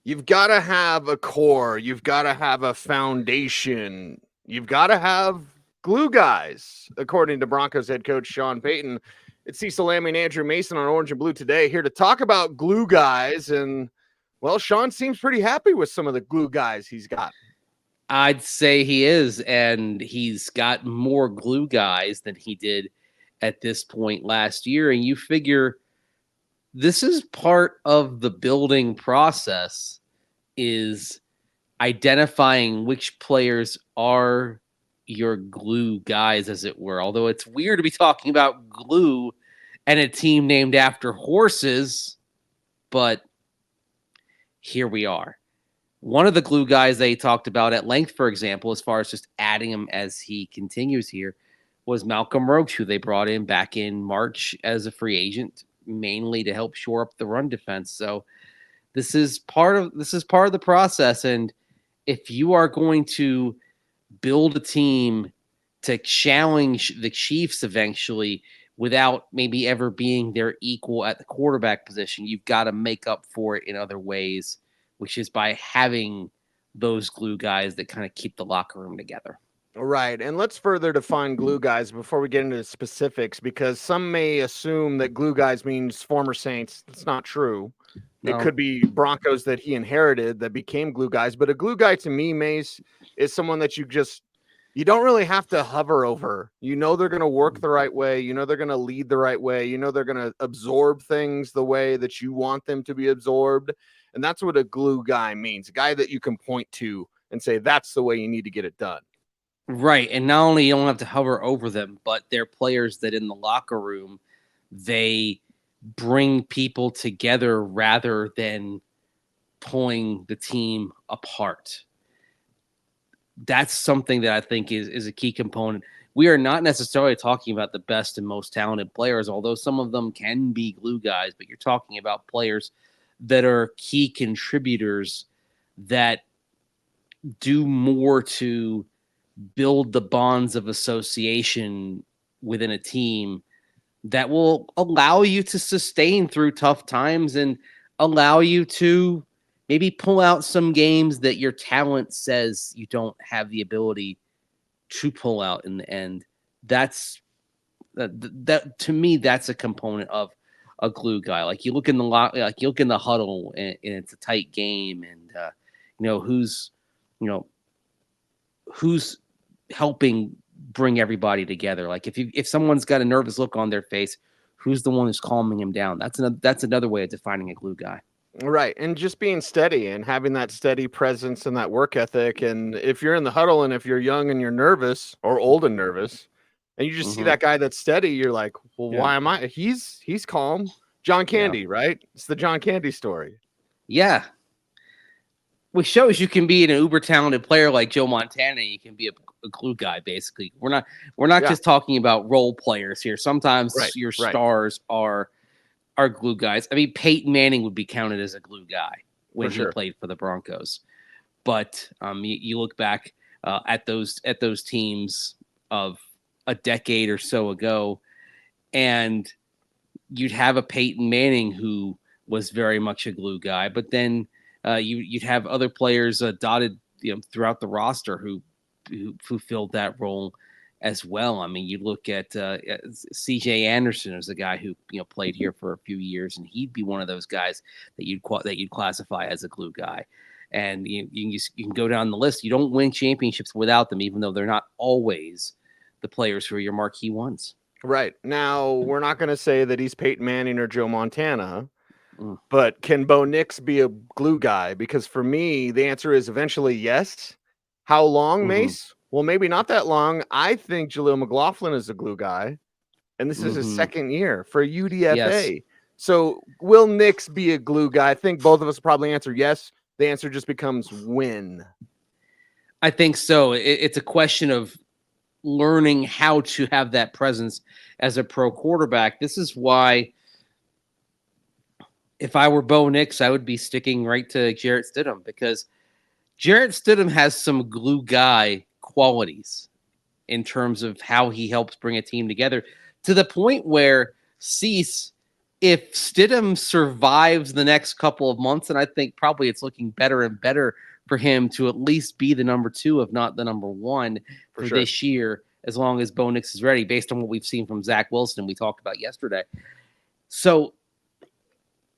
You've got to have a core. You've got to have a foundation. You've got to have glue guys, according to Broncos head coach Sean Payton. It's Cecil, Lammey, and Andrew Mason on Orange and Blue today, here to talk about glue guys. And, well, Sean seems pretty happy with some of the glue guys he's got. I'd say he is, and he's got more glue guys than he did at this point last year. And you figure this is part of the building process, is identifying which players are your glue guys, as it were. Although it's weird to be talking about glue and a team named after horses, but here we are. One of the glue guys they talked about at length, for example, as far as just adding him as he continues here, was Malcolm Roach, who they brought in back in March as a free agent, mainly to help shore up the run defense. So this is part of the process. And if you are going to build a team to challenge the Chiefs eventually without maybe ever being their equal at the quarterback position, you've got to make up for it in other ways, which is by having those glue guys that kind of keep the locker room together. Right. And let's further define glue guys before we get into the specifics, because some may assume that glue guys means former Saints. That's not true. No. It could be Broncos that he inherited that became glue guys. But a glue guy to me, Mace, is someone that you don't really have to hover over. You know they're going to work the right way. You know they're going to lead the right way. You know they're going to absorb things the way that you want them to be absorbed. And that's what a glue guy means. A guy that you can point to and say, that's the way you need to get it done. Right. And not only you don't have to hover over them, but they're players that in the locker room, they bring people together rather than pulling the team apart. That's something that I think is a key component. We are not necessarily talking about the best and most talented players, although some of them can be glue guys, but you're talking about players that are key contributors that do more to build the bonds of association within a team that will allow you to sustain through tough times and allow you to maybe pull out some games that your talent says you don't have the ability to pull out in the end. That's that to me, that's a component of a glue guy. Like you look in the huddle and it's a tight game, and who's helping bring everybody together. Like if someone's got a nervous look on their face, who's the one who's calming him down? That's another way of defining a glue guy. Right. And just being steady and having that steady presence and that work ethic. And if you're in the huddle and if you're young and you're nervous or old and nervous, and you just see that guy that's steady, you're like, well, why am I? He's calm. John Candy, right? It's the John Candy story. Yeah. Which shows you can be an uber talented player like Joe Montana. You can be a glue guy, basically. We're not just talking about role players here. Sometimes your stars are glue guys. I mean, Peyton Manning would be counted as a glue guy when he played for the Broncos. But you look back at those teams of a decade or so ago, and you'd have a Peyton Manning who was very much a glue guy. But then you'd have other players dotted throughout the roster who filled that role as well. I mean, you look at C.J. Anderson as a guy who played here for a few years, and he'd be one of those guys that you'd classify as a glue guy. And you can go down the list. You don't win championships without them, even though they're not always the players who are your marquee ones. Right. Now, we're not going to say that he's Peyton Manning or Joe Montana, but can Bo Nix be a glue guy? Because for me, the answer is eventually yes. How long, Mace? Well, maybe not that long. I think Jaleel McLaughlin is a glue guy, and this is his second year for UDFA. Yes. So will Nix be a glue guy? I think both of us probably answer yes. The answer just becomes when. I think so. It's a question of learning how to have that presence as a pro quarterback. This is why if I were Bo Nix, I would be sticking right to Jarrett Stidham, because Jarrett Stidham has some glue guy qualities in terms of how he helps bring a team together, to the point where Cecil if Stidham survives the next couple of months, and I think probably it's looking better and better for him to at least be the number 2, if not the number 1 for sure. this year, as long as Bo Nix is ready, based on what we've seen from Zach Wilson we talked about yesterday. So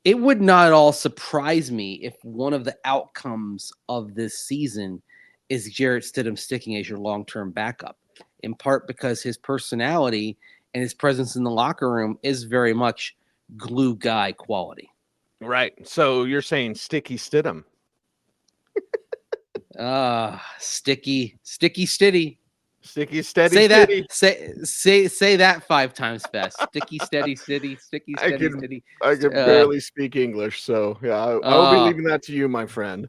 it would not at all surprise me if one of the outcomes of this season is Jarrett Stidham sticking as your long-term backup, in part because his personality and his presence in the locker room is very much glue guy quality. Right. So you're saying sticky Stidham. Sticky Stiddy. Sticky steady. Say that. Stiddy. Say that 5 times fast. Sticky steady Stiddy. Sticky steady Stiddy. I can barely speak English, so yeah, I will be leaving that to you, my friend.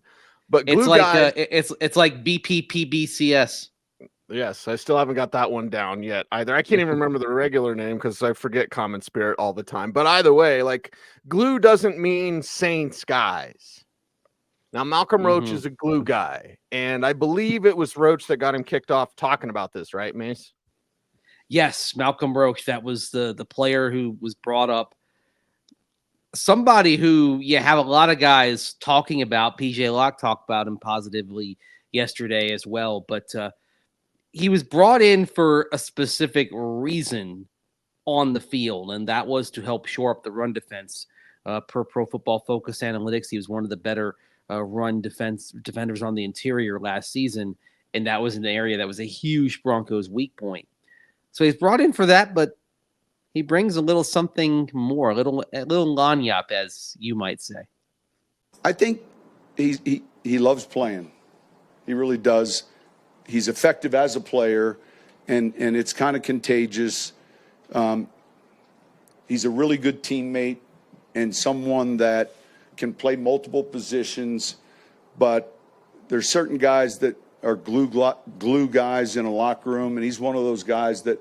But glue it's like guy, it's like BPPBCS. Yes, I still haven't got that one down yet either. I can't even remember the regular name because I forget Common Spirit all the time. But either way, like glue doesn't mean Saints guys. Now, Malcolm Roach is a glue guy, and I believe it was Roach that got him kicked off talking about this, right, Mace? Yes, Malcolm Roach. That was the player who was brought up. Somebody who you have a lot of guys talking about. PJ Locke talked about him positively yesterday as well, but he was brought in for a specific reason on the field, and that was to help shore up the run defense. Per Pro Football Focus Analytics, he was one of the better run defenders on the interior last season, and that was an area that was a huge Broncos weak point. So he's brought in for that, but he brings a little something more, a little lanyap, as you might say. I think he loves playing. He really does. He's effective as a player, and it's kind of contagious. He's a really good teammate and someone that can play multiple positions, but there's certain guys that are glue guys in a locker room, and he's one of those guys that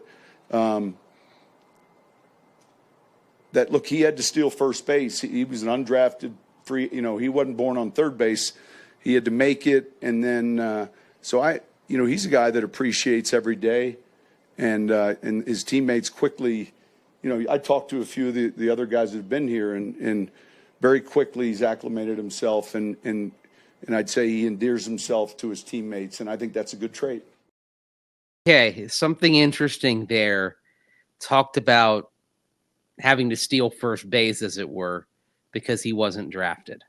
look, he had to steal first base. He was an undrafted free, he wasn't born on third base. He had to make it, and then he's a guy that appreciates every day, and his teammates quickly, I talked to a few of the other guys that have been here, and very quickly he's acclimated himself, and I'd say he endears himself to his teammates, and I think that's a good trait. Okay, something interesting there. Talked about having to steal first base, as it were, because he wasn't drafted.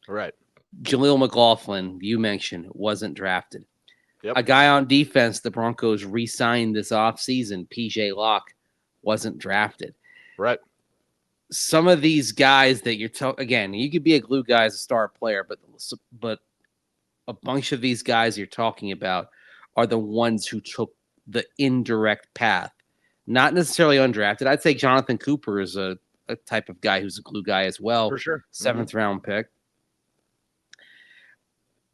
Right. Jaleel McLaughlin, you mentioned, wasn't drafted. Yep. A guy on defense the Broncos re-signed this offseason, PJ Locke, wasn't drafted. Right. Some of these guys that you're again, you could be a glue guy as a star player, but a bunch of these guys you're talking about are the ones who took the indirect path, not necessarily undrafted. I'd say Jonathan Cooper is a type of guy who's a glue guy as well. For sure. 7th round pick.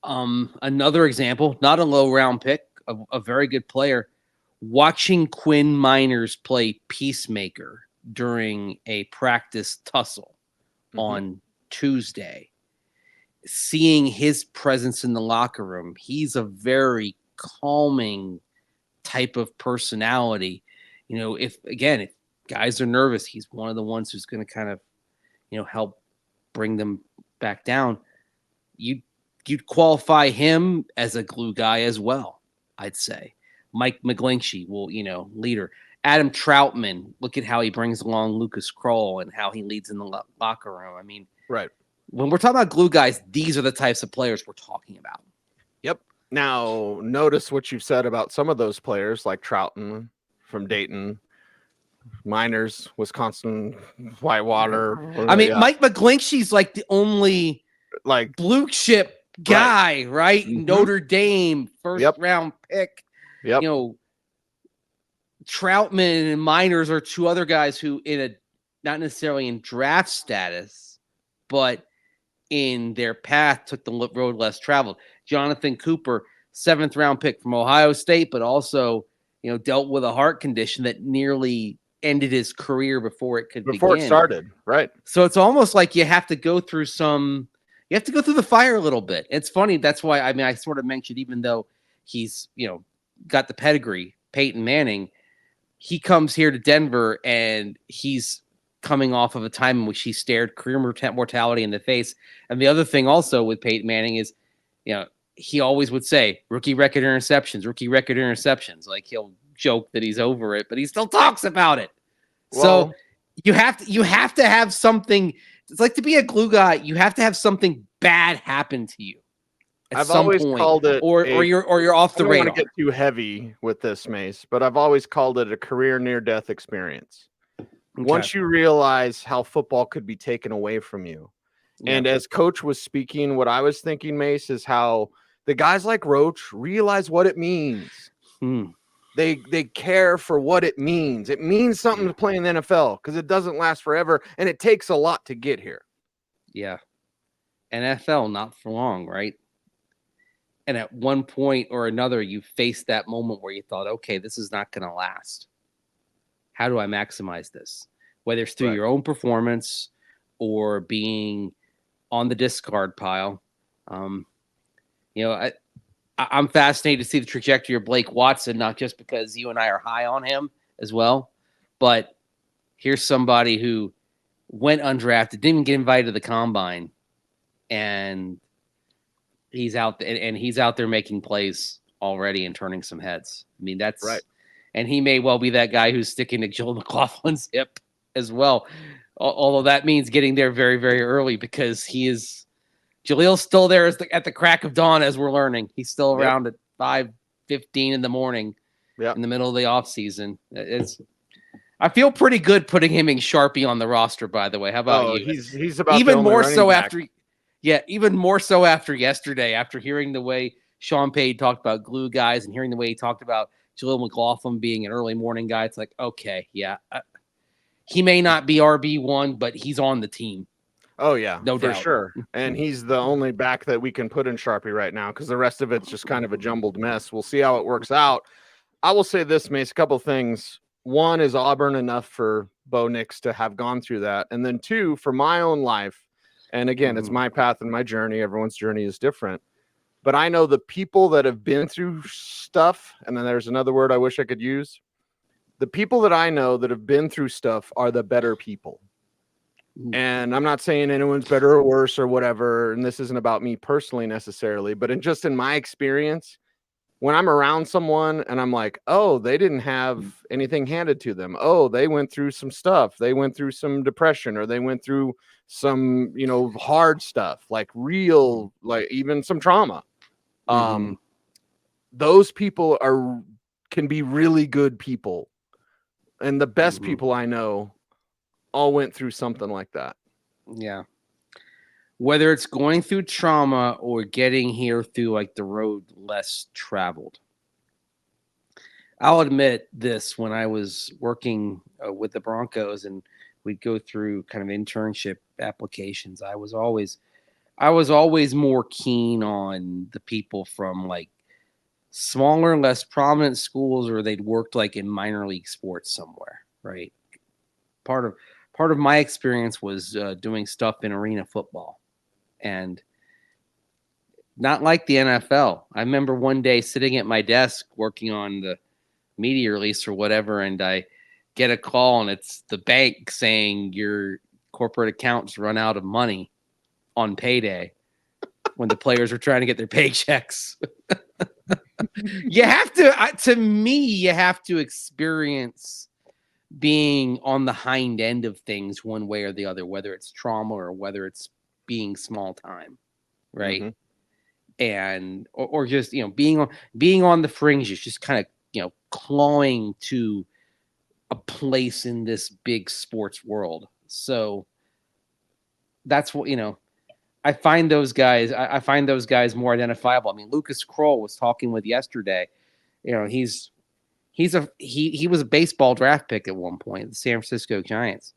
Another example, not a low round pick, a very good player. Watching Quinn Miners play peacemaker during a practice tussle on Tuesday, seeing his presence in the locker room, he's a very calming type of personality. If guys are nervous, he's one of the ones who's going to kind of, help bring them back down. You'd qualify him as a glue guy as well, I'd say. Mike McGlinchey leader. Adam Troutman, look at how he brings along Lucas Kroll and how he leads in the locker room. I mean, right. When we're talking about glue guys, these are the types of players we're talking about. Yep. Now, notice what you've said about some of those players like Troutman from Dayton, Miners, Wisconsin, Whitewater. I mean, Mike McGlinchey's like the only blue chip guy, right? Notre Dame, first round pick. Yep. Troutman and Miners are two other guys who, not necessarily in draft status, but in their path took the road less traveled. Jonathan Cooper, 7th round pick from Ohio State, but also, dealt with a heart condition that nearly ended his career before it begin. Before it started, right? So it's almost like you have to go through the fire a little bit. It's funny. That's why, I sort of mentioned, even though he's, got the pedigree, Peyton Manning, he comes here to Denver and he's coming off of a time in which he stared career mortality in the face. And the other thing also with Peyton Manning is, he always would say rookie record interceptions. Like, he'll joke that he's over it, but he still talks about it. Well, so you have to have something. It's like, to be a glue guy, you have to have something bad happen to you at I've some always point, called it or you're off the radar. I don't want to get too heavy with this, Mace, but I've always called it a career near-death experience. Okay. Once you realize how football could be taken away from you. Yeah. And as Coach was speaking, what I was thinking, Mace, is how the guys like Roach realize what it means. They care for what it means. It means something to play in the NFL, because it doesn't last forever, and it takes a lot to get here. Yeah. NFL, not for long, right? And at one point or another, you faced that moment where you thought, okay, this is not going to last. How do I maximize this? Whether it's through your own performance or being on the discard pile. I'm fascinated to see the trajectory of Blake Watson, not just because you and I are high on him as well, but here's somebody who went undrafted, didn't even get invited to the combine, and he's out there making plays already and turning some heads. I mean, that's right. And he may well be that guy who's sticking to Jaleel McLaughlin's hip as well. Although that means getting there very, very early, because Jaleel's still there at the crack of dawn, as we're learning. He's still around at 5:15 in the morning in the middle of the off season. I feel pretty good putting him in Sharpie on the roster, by the way. How about you? He's about even more so back. even more so after yesterday, after hearing the way Sean Payton talked about glue guys and hearing the way he talked about Jaleel McLaughlin being an early morning guy. It's like, okay, he may not be RB1, but he's on the team. Oh, yeah, no doubt. For sure. And he's the only back that we can put in Sharpie right now, because the rest of it's just kind of a jumbled mess. We'll see how it works out. I will say this, Mace, a couple things. One, is Auburn enough for Bo Nix to have gone through that? And then two, for my own life, and again, it's my path and my journey. Everyone's journey is different. But I know the people that have been through stuff, and then there's another word I wish I could use. The people that I know that have been through stuff are the better people. And I'm not saying anyone's better or worse or whatever, and this isn't about me personally necessarily, but in my experience, when I'm around someone and I'm like, oh, they didn't have anything handed to them. Oh, they went through some stuff. They went through some depression, or they went through some, hard stuff, like real, like even some trauma. Those people can be really good people. And the best people I know all went through something like that. Yeah. Whether it's going through trauma or getting here through like the road less traveled. I'll admit this, when I was working with the Broncos and we'd go through kind of internship applications, I was always more keen on the people from like smaller, less prominent schools, or they'd worked like in minor league sports somewhere, right? Part of my experience was doing stuff in arena football, and not like the NFL. I remember one day sitting at my desk working on the media release or whatever, and I get a call, and it's the bank saying your corporate accounts run out of money on payday when the players are trying to get their paychecks. You have to experience being on the hind end of things one way or the other, whether it's trauma or whether it's being small time, right? And or just being on the fringes, just kind of clawing to a place in this big sports world. So that's what I find those guys. I find those guys more identifiable. I mean, Lucas Kroll was talking with yesterday. He was a baseball draft pick at one point, the San Francisco Giants.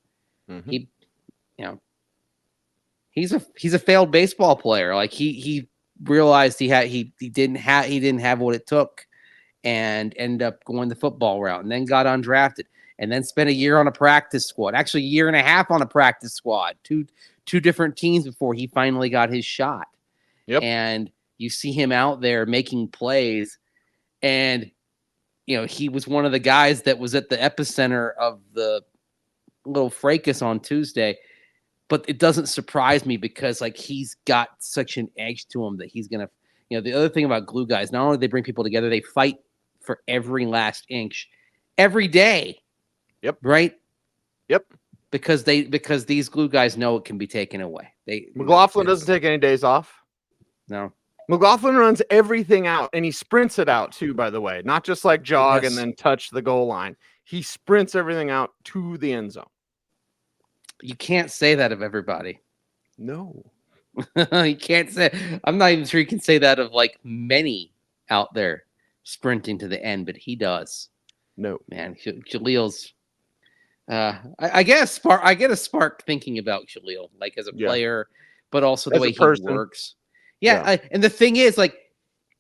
He's a failed baseball player. Like he realized he didn't have what it took, and ended up going the football route, and then got undrafted, and then spent a year on a practice squad. Actually, a year and a half on a practice squad. Two different teams before he finally got his shot. Yep. And you see him out there making plays, and he was one of the guys that was at the epicenter of the little fracas on Tuesday, but it doesn't surprise me because like he's got such an edge to him that he's gonna. The other thing about glue guys, not only do they bring people together, they fight for every last inch, every day. Yep. Right. Yep. Because these glue guys know it can be taken away. McLaughlin doesn't take any days off. No. McLaughlin runs everything out, and he sprints it out too, by the way. Not just like jog and then touch the goal line. He sprints everything out to the end zone. You can't say that of everybody. No. You can't say. I'm not even sure you can say that of like many out there sprinting to the end, but he does. No. Man, Jaleel's... I get a spark thinking about Jaleel, like as a player, but also the way he works. Yeah. And the thing is, like,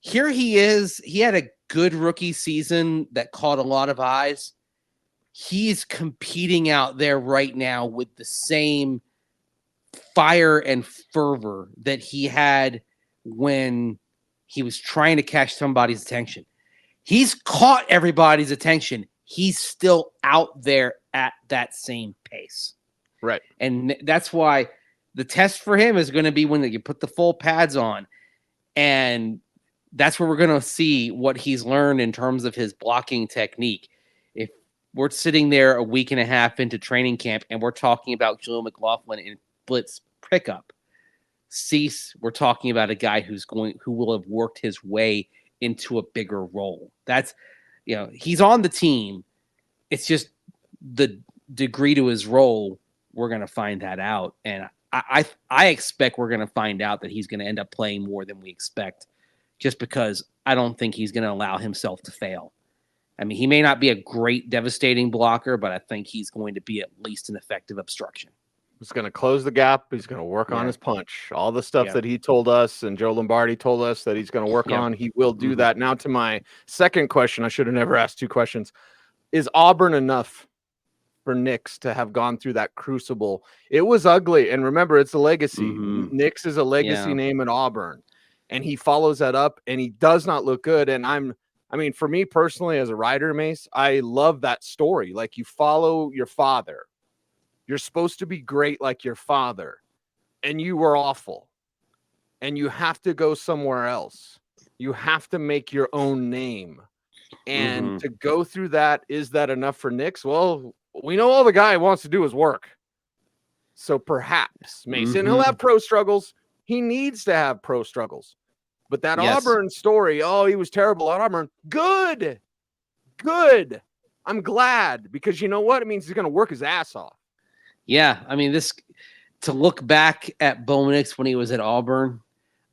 here he is. He had a good rookie season that caught a lot of eyes. He's competing out there right now with the same fire and fervor that he had when he was trying to catch somebody's attention. He's caught everybody's attention. He's still out there at that same pace. Right. And that's why the test for him is going to be when you put the full pads on. And that's where we're going to see what he's learned in terms of his blocking technique. If we're sitting there a week and a half into training camp and we're talking about Jaleel McLaughlin in blitz pickup, we're talking about a guy who will have worked his way into a bigger role. That's, he's on the team. It's just the degree to his role. We're going to find that out. And I expect we're going to find out that he's going to end up playing more than we expect, just because I don't think he's going to allow himself to fail. I mean, he may not be a great devastating blocker, but I think he's going to be at least an effective obstruction. He's going to close the gap. He's going to work on his punch. All the stuff that he told us and Joe Lombardi told us that he's going to work on, he will do that. Now to my second question, I should have never asked two questions. Is Auburn enough for Nix to have gone through that crucible? It was ugly. And remember, it's a legacy. Nix is a legacy name in Auburn. And he follows that up, and he does not look good. And for me personally, as a writer, Mace, I love that story. Like, you follow your father. You're supposed to be great like your father, and you were awful, and you have to go somewhere else. You have to make your own name. And to go through that, is that enough for Nix? Well, we know all the guy wants to do is work. So perhaps Mason, he'll have pro struggles. He needs to have pro struggles. But that Auburn story, he was terrible at Auburn. Good. I'm glad, because you know what? It means he's going to work his ass off. Yeah, I mean, to look back at Bo Nix when he was at Auburn,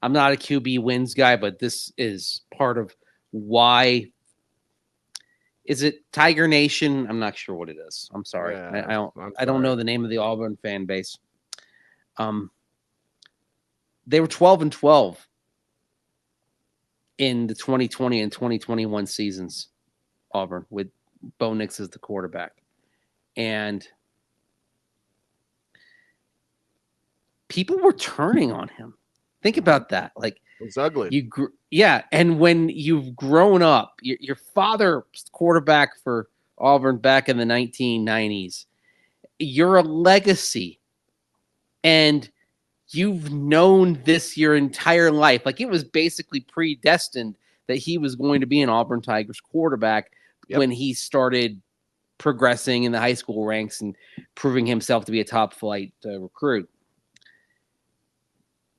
I'm not a QB wins guy, but this is part of why. Is it Tiger Nation? I'm not sure what it is. I'm sorry. Yeah, I don't know the name of the Auburn fan base. They were 12-12 in the 2020 and 2021 seasons, Auburn, with Bo Nix as the quarterback. And people were turning on him. Think about that. Like, it's ugly. And when you've grown up, your father was quarterback for Auburn back in the 1990s. You're a legacy, and you've known this your entire life. Like, it was basically predestined that he was going to be an Auburn Tigers quarterback when he started progressing in the high school ranks and proving himself to be a top flight recruit.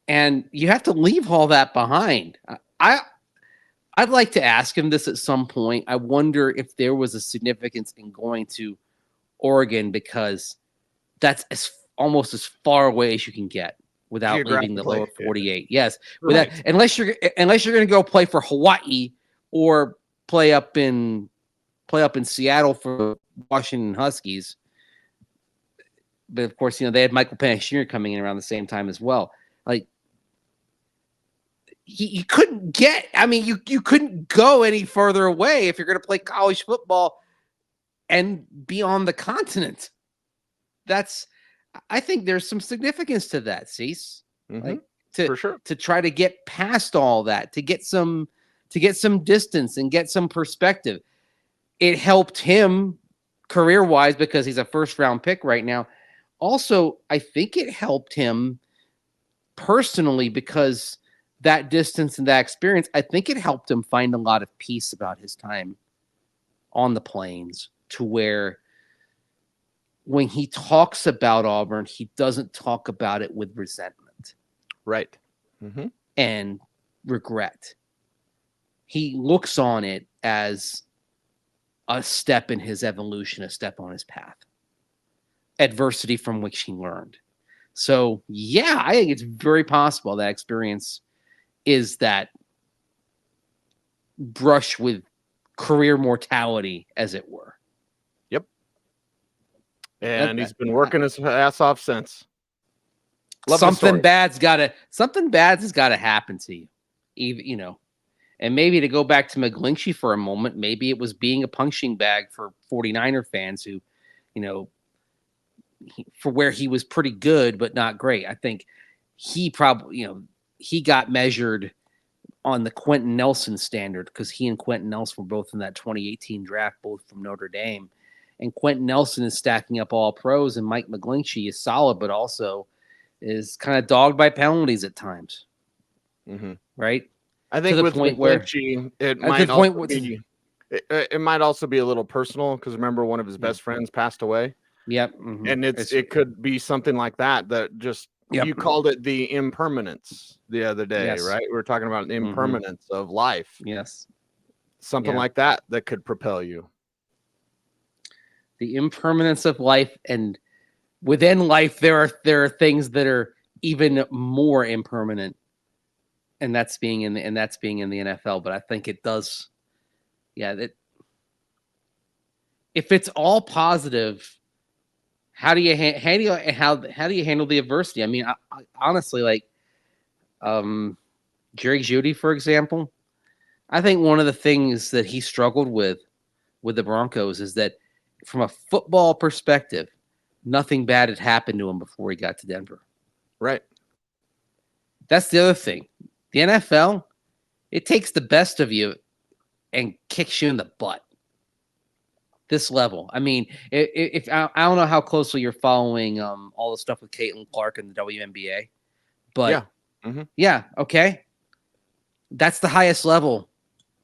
And you have to leave all that behind. I'd like to ask him this at some point. I wonder if there was a significance in going to Oregon, because that's almost as far away as you can get without leaving the lower 48. Yes, right. Unless you're going to go play for Hawaii or play up in Seattle for Washington Huskies. But of course, they had Michael Penix Jr. coming in around the same time as well. Like, you couldn't get. I mean, you couldn't go any further away if you're going to play college football and be on the continent. I think there's some significance to that, Cecil. Like, for sure, to try to get past all that, to get some distance and get some perspective. It helped him career-wise because he's a first-round pick right now. Also, I think it helped him personally because that distance and that experience, I think it helped him find a lot of peace about his time on the plains, to where when he talks about Auburn, he doesn't talk about it with resentment. Right. And regret. He looks on it as a step in his evolution, a step on his path. Adversity from which he learned. So, yeah, I think it's very possible that experience is that brush with career mortality, as it were. Yep. And he's been working his ass off since. Something bad's got to happen to you, even. And maybe to go back to McGlinchey for a moment, maybe it was being a punching bag for 49er fans who, for where he was pretty good but not great. I think he probably, he got measured on the Quentin Nelson standard because he and Quentin Nelson were both in that 2018 draft, both from Notre Dame. And Quentin Nelson is stacking up all pros, and Mike McGlinchey is solid, but also is kind of dogged by penalties at times. Right? I think with McGlinchey, it might also be a little personal because remember one of his best friends passed away. Yep. And it could be something like that just you called it the impermanence the other day, right? We were talking about the impermanence of life. Yes. Something like that could propel you. The impermanence of life, and within life there are things that are even more impermanent. And that's being in the NFL, but I think it does. Yeah, if it's all positive, how do you handle the adversity? I mean, I honestly, like Jerry Jeudy, for example, I think one of the things that he struggled with the Broncos is that from a football perspective, nothing bad had happened to him before he got to Denver. Right. That's the other thing. The NFL, it takes the best of you and kicks you in the butt. This level. I mean, if I don't know how closely you're following all the stuff with Caitlin Clark and the WNBA, but yeah, okay. That's the highest level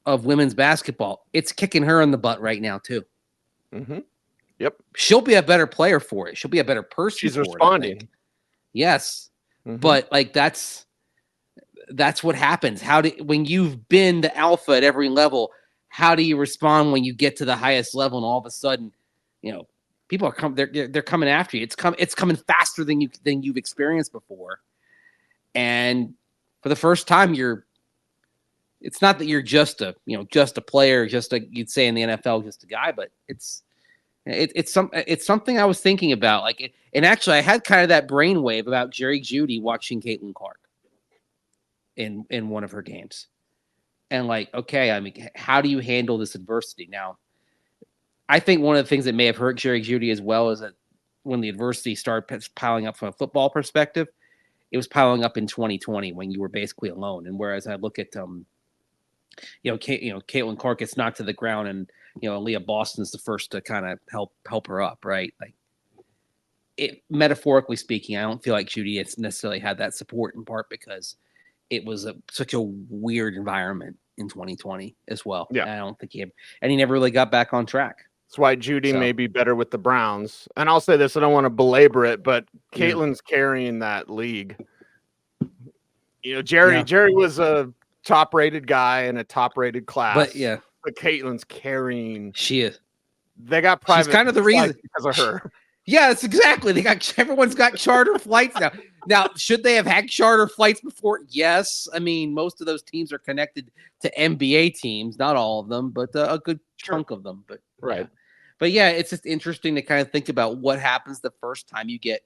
of women's basketball. It's kicking her in the butt right now too. Yep. She'll be a better player for it. She'll be a better person. She's responding. Yes. But like that's what happens. When you've been the alpha at every level, how do you respond when you get to the highest level and all of a sudden, people are they're coming after you. It's coming faster than you've experienced before. And for the first time it's not that you're just a player, you'd say in the NFL, just a guy, but it's something I was thinking about. And actually I had kind of that brainwave about Jerry Jeudy watching Caitlin Clark in one of her games. And okay, I mean, how do you handle this adversity? Now, I think one of the things that may have hurt Jerry Jeudy as well is that when the adversity started piling up from a football perspective, it was piling up in 2020 when you were basically alone. And whereas I look at, Caitlin Clark gets knocked to the ground and, Leah Boston's the first to kind of help her up, right? Metaphorically speaking, I don't feel like Jeudy has necessarily had that support, in part because it was such a weird environment in 2020 as well. Yeah. I don't think he never really got back on track. That's why Jeudy may be better with the Browns. And I'll say this, I don't want to belabor it, but Caitlin's carrying that league. Jerry was a top-rated guy in a top-rated class. But Caitlin's carrying. She is. They got private. She's kind of the reason because of her. Yeah, that's exactly. Everyone's got charter flights now. Now, should they have had charter flights before? Yes. I mean, most of those teams are connected to NBA teams, not all of them, but a good chunk of them. But right. But yeah, it's just interesting to kind of think about what happens the first time you get,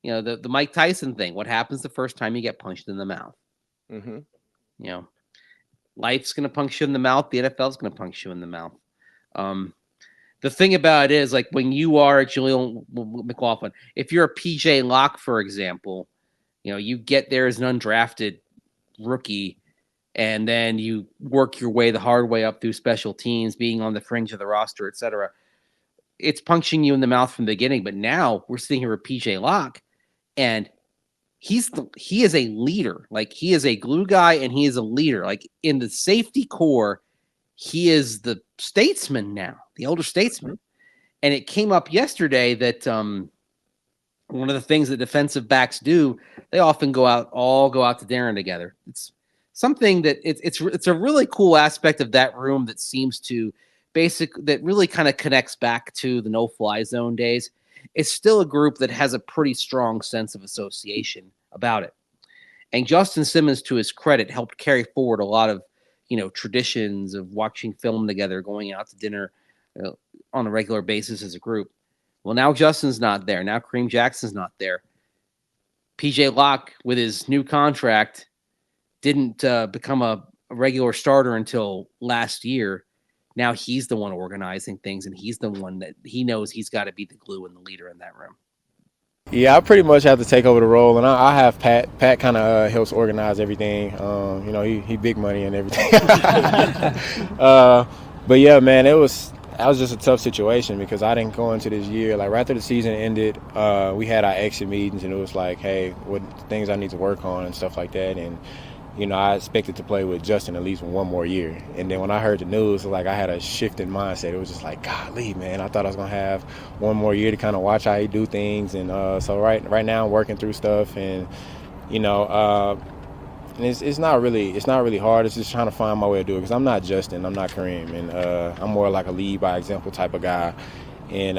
the Mike Tyson thing. What happens the first time you get punched in the mouth? Life's going to punch you in the mouth. The NFL's going to punch you in the mouth. The thing about it is, when you are Jaleel McLaughlin, if you're a PJ Locke, for example, you get there as an undrafted rookie, and then you work your way the hard way up through special teams, being on the fringe of the roster, etc. it's punching you in the mouth from the beginning. But now we're sitting here with PJ Locke, and he is a leader. Like, he is a glue guy, and he is a leader. Like, in the safety core, he is the statesman now, the elder statesman. And it came up yesterday that one of the things that defensive backs do, they often go out to dinner together. It's something that it's a really cool aspect of that room that seems to that really kind of connects back to the no-fly zone days. It's still a group that has a pretty strong sense of association about it. And Justin Simmons, to his credit, helped carry forward a lot of, traditions of watching film together, going out to dinner on a regular basis as a group. Well, now Justin's not there. Now Kareem Jackson's not there. PJ Locke, with his new contract, didn't become a regular starter until last year. Now he's the one organizing things, and he's the one that he knows he's got to be the glue and the leader in that room. Yeah, I pretty much have to take over the role, and I have Pat. Pat kind of helps organize everything. He big money and everything. But yeah, man, that was just a tough situation because I didn't go into this year. Like, right after the season ended, we had our exit meetings, and it was like, hey, what things I need to work on and stuff like that. And I expected to play with Justin at least one more year. And then when I heard the news, like, I had a shift in mindset. It was just like, golly, man, I thought I was going to have one more year to kind of watch how he do things. And so right now I'm working through stuff. And, and it's not really hard. It's just trying to find my way to do it because I'm not Justin. I'm not Kareem. And I'm more like a lead by example type of guy. And,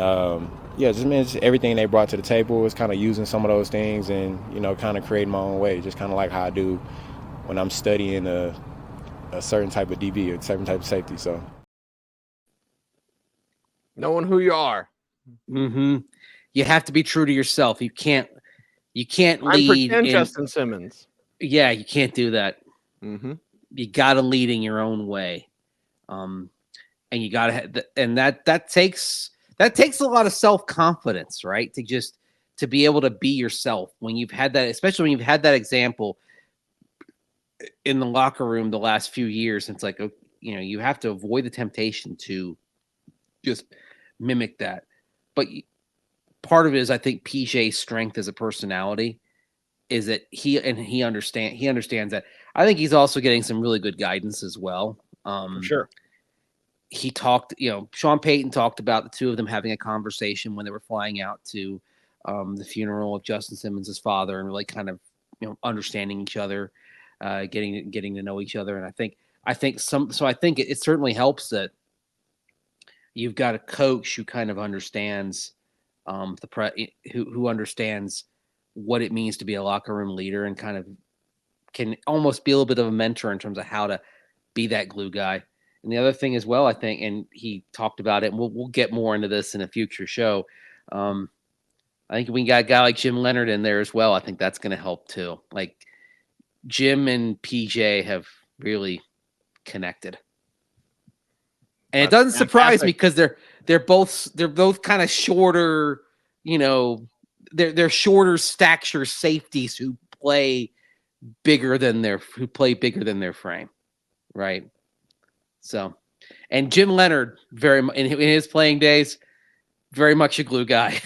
just everything they brought to the table was kind of using some of those things and, kind of creating my own way, just kind of like how I do when I'm studying a certain type of DB, a certain type of safety. So knowing who you are. Mm-hmm. You have to be true to yourself. You can't lead in Justin Simmons. Yeah, you can't do that. Mm-hmm. You got to lead in your own way. And you got to, and that takes a lot of self-confidence, right? To be able to be yourself when you've had that, especially when you've had that example in the locker room the last few years. It's like, you have to avoid the temptation to just mimic that. But part of it is, I think, PJ's strength as a personality is that he understands that. I think he's also getting some really good guidance as well. For sure. He talked, Sean Payton talked about the two of them having a conversation when they were flying out to the funeral of Justin Simmons' father, and really kind of, understanding each other, getting to know each other. And I think it certainly helps that you've got a coach who kind of understands who understands what it means to be a locker room leader and kind of can almost be a little bit of a mentor in terms of how to be that glue guy. And the other thing as well, I think, and he talked about it, and we'll get more into this in a future show. I think we got a guy like Jim Leonard in there as well. I think that's going to help too. Like, Jim and PJ have really connected. And it doesn't surprise me because they're both kind of shorter, they're shorter stature safeties who play bigger than their frame, right? So, and Jim Leonard, very in his playing days, very much a glue guy.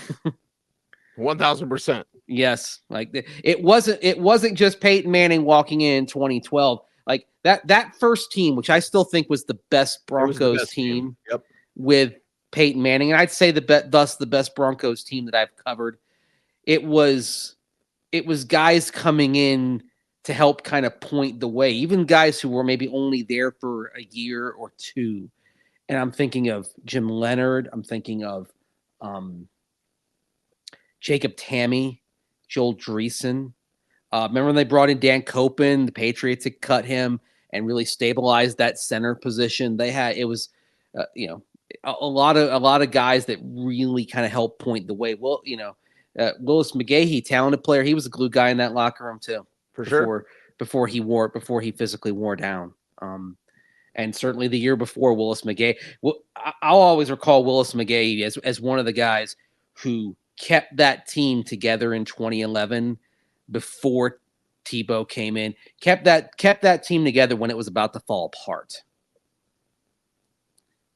1,000%. Yes, like it wasn't just Peyton Manning walking in 2012. Like that first team, which I still think was the best Broncos team. Yep. With Peyton Manning, and I'd say thus the best Broncos team that I've covered. It was guys coming in to help kind of point the way, even guys who were maybe only there for a year or two. And I'm thinking of Jim Leonard. I'm thinking of Jacob Tamme, Joel Dreesen. Remember when they brought in Dan Copen? The Patriots had cut him and really stabilized that center position. It was a lot of guys that really kind of helped point the way. Well, Willis McGahee, talented player, he was a glue guy in that locker room too. Before he physically wore down. And certainly the year before, Willis McGahee. Well, I'll always recall Willis McGahee as one of the guys who kept that team together in 2011 before Tebow came in. Kept that team together when it was about to fall apart.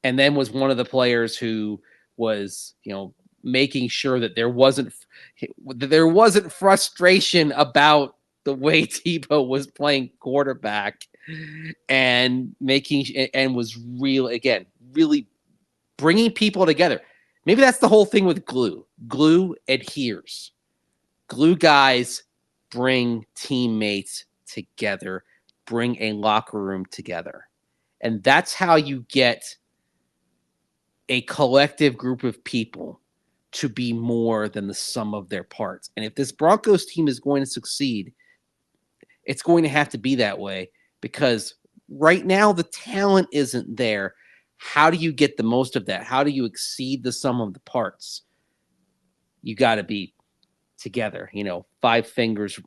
And then was one of the players who was, making sure that there wasn't frustration about the way Tebow was playing quarterback, and was really bringing people together. Maybe that's the whole thing with glue. Glue adheres. Glue guys bring teammates together, bring a locker room together. And that's how you get a collective group of people to be more than the sum of their parts. And if this Broncos team is going to succeed, it's going to have to be that way, because right now the talent isn't there. How do you get the most of that? How do you exceed the sum of the parts? You got to be together. 5 fingers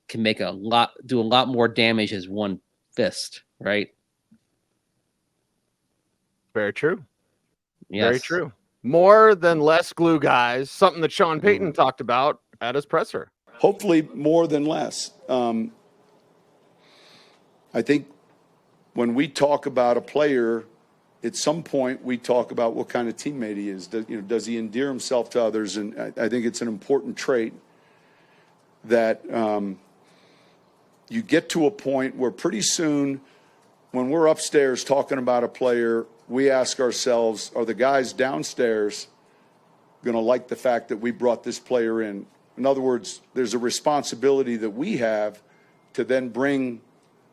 can do a lot more damage as one fist, right? Very true. Yes. Very true. More than less glue guys, something that Sean Payton talked about at his presser. Hopefully more than less. I think when we talk about a player, at some point we talk about what kind of teammate he is. Does he endear himself to others? And I think it's an important trait that you get to a point where pretty soon, when we're upstairs talking about a player, we ask ourselves, are the guys downstairs going to like the fact that we brought this player in? In other words, there's a responsibility that we have to then bring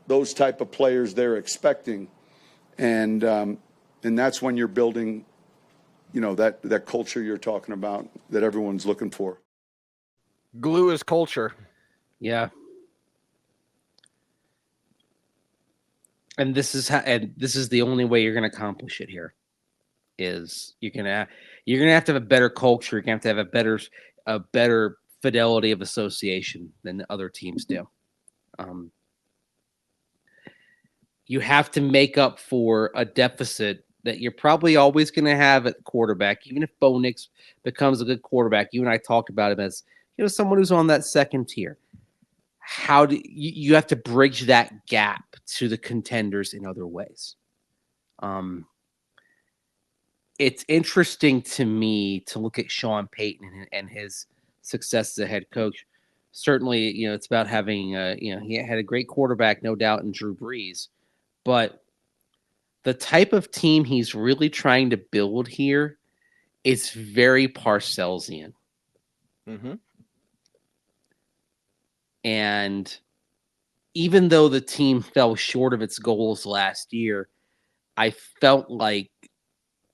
those type of players they're expecting. And that's when you're building, that culture you're talking about that everyone's looking for. Glue is culture. Yeah. And this is the only way you're going to accomplish it here. Is you're gonna have to have a better culture. You're gonna have to have a better fidelity of association than the other teams do. You have to make up for a deficit that you're probably always going to have at quarterback. Even if Bo Nix becomes a good quarterback, you and I talked about him as someone who's on that second tier. How do you have to bridge that gap to the contenders in other ways? It's interesting to me to look at Sean Payton and his success as a head coach. Certainly, it's about having, he had a great quarterback, no doubt, in Drew Brees. But the type of team he's really trying to build here is very Parcellsian. Mm-hmm. And even though the team fell short of its goals last year, I felt like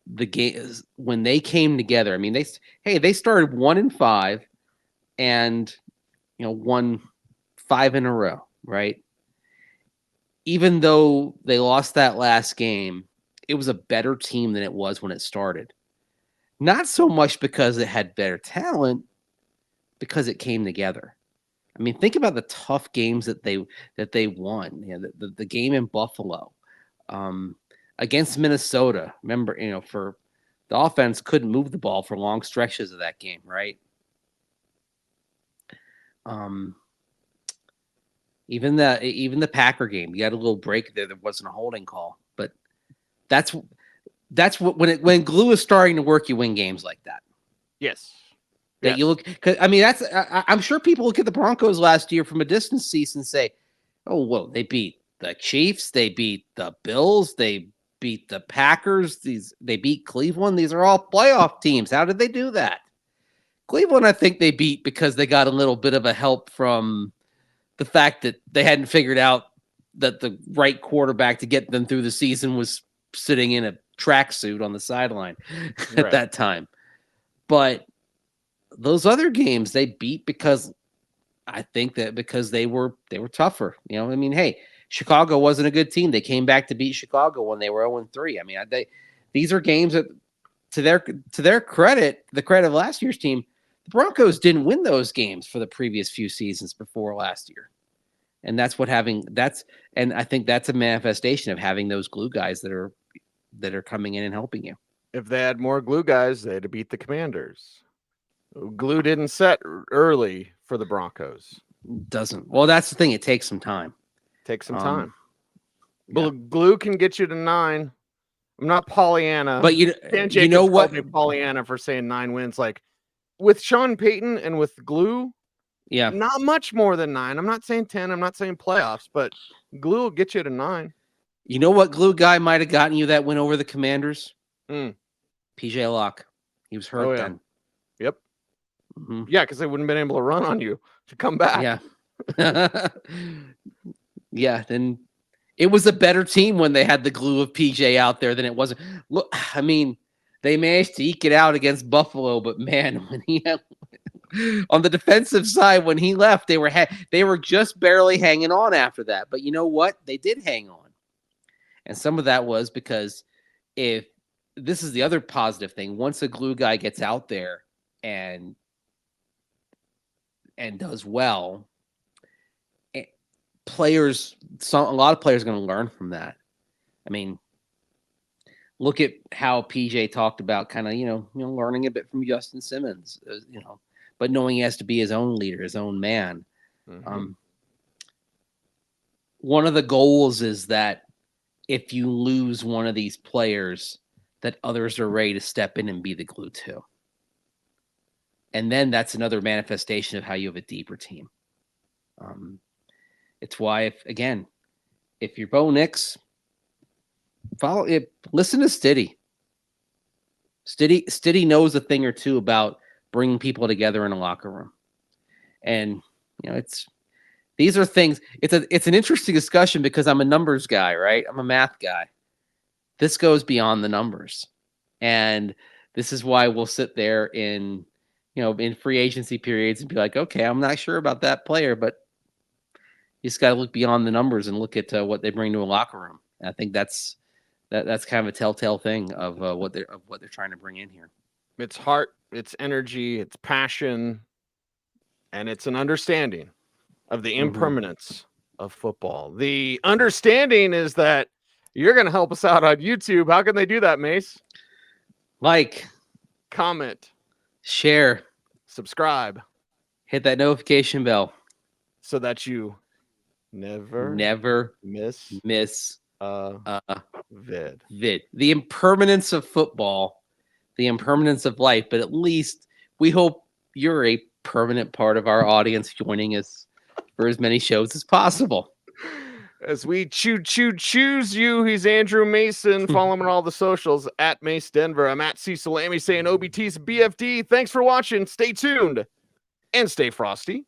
the game, when they came together, I mean, they started 1-5 and won 5 in a row, right? Even though they lost that last game, it was a better team than it was when it started. Not so much because it had better talent, because it came together. I mean, think about the tough games that they won. The game in Buffalo, against Minnesota. Remember, for the offense couldn't move the ball for long stretches of that game, right? Even the Packer game, you had a little break there. There wasn't a holding call, but that's what when glue is starting to work, you win games like that. Yes. That you look, cause I mean, I'm sure people look at the Broncos last year from a distance seat and say, "Oh, whoa, they beat the Chiefs, they beat the Bills, they beat the Packers, they beat Cleveland. These are all playoff teams. How did they do that?" Cleveland, I think they beat because they got a little bit of a help from the fact that they hadn't figured out that the right quarterback to get them through the season was sitting in a tracksuit on the sideline at that time. But those other games they beat because they were tougher. I mean, hey, Chicago wasn't a good team. They came back to beat Chicago when they were 0-3. I mean, these are games that, to their credit, the credit of last year's team, the Broncos didn't win those games for the previous few seasons before last year. And and I think that's a manifestation of having those glue guys that are coming in and helping you. If they had more glue guys, they'd have beat the Commanders. Glue didn't set early for the Broncos. Doesn't. Well, that's the thing. It takes some time. Takes some time. Yeah. Well, glue can get you to 9. I I'm not Pollyanna. But Dan you Jacobs know called what? me Pollyanna for saying 9 wins. Like with Sean Payton and with glue, Yeah. not much more than 9. I'm not saying 10. I'm not saying playoffs, but glue will get you to 9. You know what glue guy might have gotten you that win over the Commanders? PJ Locke. He was hurt then. Yep. Mm-hmm. Yeah, because they wouldn't have been able to run on you to come back. Yeah. Yeah. Then it was a better team when they had the glue of PJ out there than it wasn't. Look, I mean, they managed to eke it out against Buffalo, but man, when he had, on the defensive side, when he left, they were just barely hanging on after that. But you know what? They did hang on. And some of that was because if this is the other positive thing, once a glue guy gets out there and does well, a lot of players are going to learn from that. I mean, look at how PJ talked about kind of, learning a bit from Justin Simmons, but knowing he has to be his own leader, his own man. Mm-hmm. One of the goals is that if you lose one of these players, that others are ready to step in and be the glue too. And then that's another manifestation of how you have a deeper team. It's why, if you're Bo Nix, listen to Stiddy. Stiddy knows a thing or two about bringing people together in a locker room. And, these are things, it's an interesting discussion because I'm a numbers guy, right? I'm a math guy. This goes beyond the numbers. And this is why we'll sit there in free agency periods and be like, okay, I'm not sure about that player, but you just got to look beyond the numbers and look at what they bring to a locker room. And I think that's kind of a telltale thing of what they're trying to bring in here. It's heart, it's energy, it's passion, and it's an understanding of the impermanence of football. The understanding is that you're going to help us out on YouTube. How can they do that, Mace? Like, comment, share, subscribe, hit that notification bell so that you never miss a vid. The impermanence of football, the impermanence of life, but at least we hope you're a permanent part of our audience, joining us for as many shows as possible. As we choose you, he's Andrew Mason. Follow him on all the socials at Mace Denver. I'm at Cecil Lammey saying OBT's BFD. Thanks for watching. Stay tuned and stay frosty.